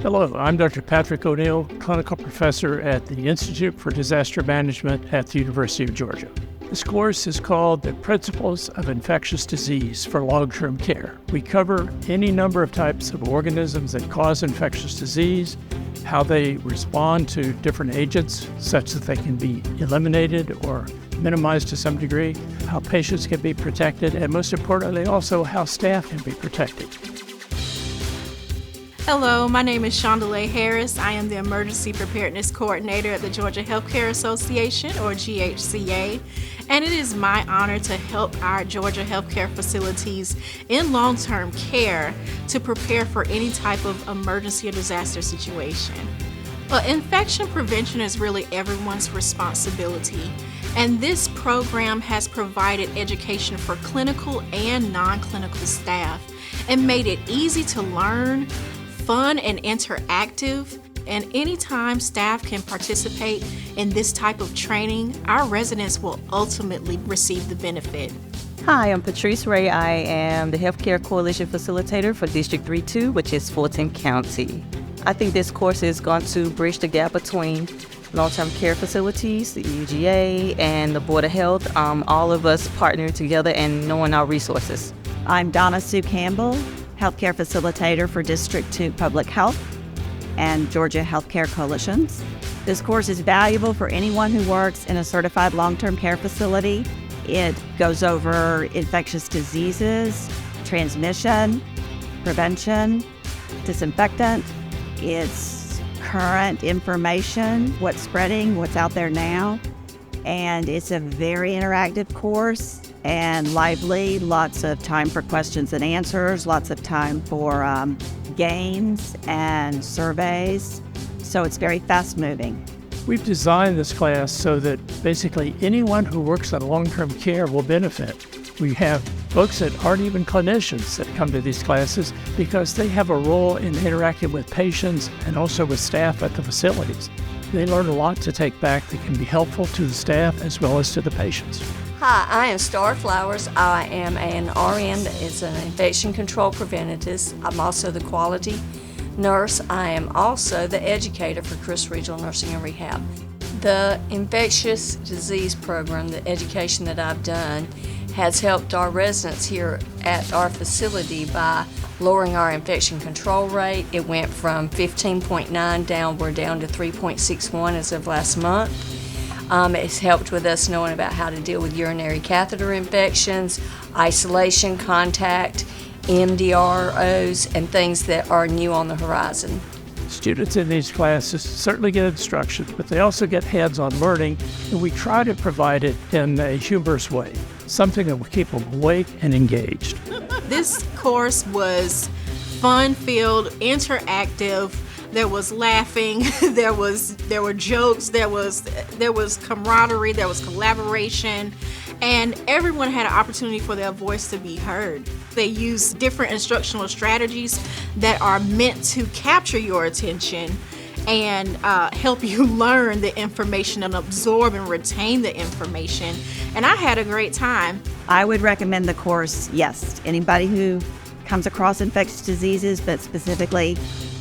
Hello, I'm Dr. Patrick O'Neill, clinical professor at the Institute for Disaster Management at the University of Georgia. This course is called The Principles of Infectious Disease for Long-Term Care. We cover any number of types of organisms that cause infectious disease, how they respond to different agents such that they can be eliminated or minimized to some degree, how patients can be protected, and most importantly also how staff can be protected. Hello, my name is Shondelay Harris. I am the Emergency Preparedness Coordinator at the Georgia Healthcare Association, or GHCA, and it is my honor to help our Georgia healthcare facilities in long-term care to prepare for any type of emergency or disaster situation. Well, infection prevention is really everyone's responsibility, and this program has provided education for clinical and non-clinical staff and made it easy to learn, fun and interactive, and anytime staff can participate in this type of training, our residents will ultimately receive the benefit. Hi, I'm Patrice Ray. I am the Healthcare Coalition Facilitator for District 3-2, which is Fulton County. I think this course is going to bridge the gap between long-term care facilities, the UGA, and the Board of Health, all of us partnering together and knowing our resources. I'm Donna Sue Campbell, Healthcare Facilitator for District 2 Public Health and Georgia Healthcare Coalitions. This course is valuable for anyone who works in a certified long-term care facility. It goes over infectious diseases, transmission, prevention, disinfectant. It's current information, what's spreading, what's out there now. And it's a very interactive course and lively, lots of time for questions and answers, lots of time for games and surveys. So it's very fast moving. We've designed this class so that basically anyone who works in long-term care will benefit. We have folks that aren't even clinicians that come to these classes because they have a role in interacting with patients and also with staff at the facilities. They learn a lot to take back that can be helpful to the staff as well as to the patients. Hi, I am Star Flowers. I am an RN that is an infection control preventist. I'm also the quality nurse. I am also the educator for Chris Regional Nursing and Rehab. The infectious disease program, the education that I've done, has helped our residents here at our facility by lowering our infection control rate. It went from 15.9 down, we're down to 3.61 as of last month. It's helped with us knowing about how to deal with urinary catheter infections, isolation, contact, MDROs, and things that are new on the horizon. Students in these classes certainly get instruction, but they also get hands-on learning, and we try to provide it in a humorous way, something that will keep them awake and engaged. This course was fun-filled, interactive. There was laughing, there were jokes, there was camaraderie, there was collaboration, and everyone had an opportunity for their voice to be heard. They used different instructional strategies that are meant to capture your attention and help you learn the information and absorb and retain the information. And I had a great time. I would recommend the course, yes, anybody who comes across infectious diseases, but specifically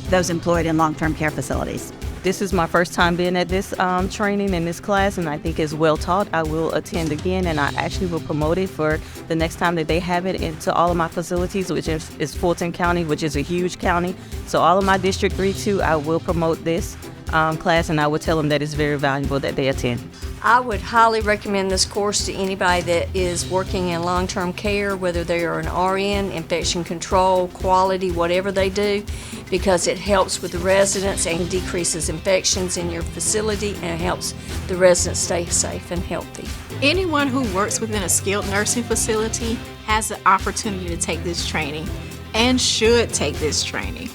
those employed in long-term care facilities. This is my first time being at this training in this class, and I think it's well taught. I will attend again, and I actually will promote it for the next time that they have it into all of my facilities, which is Fulton County, which is a huge county. So all of my District 3-2, I will promote this class, and I will tell them that it's very valuable that they attend. I would highly recommend this course to anybody that is working in long-term care, whether they are an RN, infection control, quality, whatever they do, because it helps with the residents and decreases infections in your facility, and it helps the residents stay safe and healthy. Anyone who works within a skilled nursing facility has the opportunity to take this training and should take this training.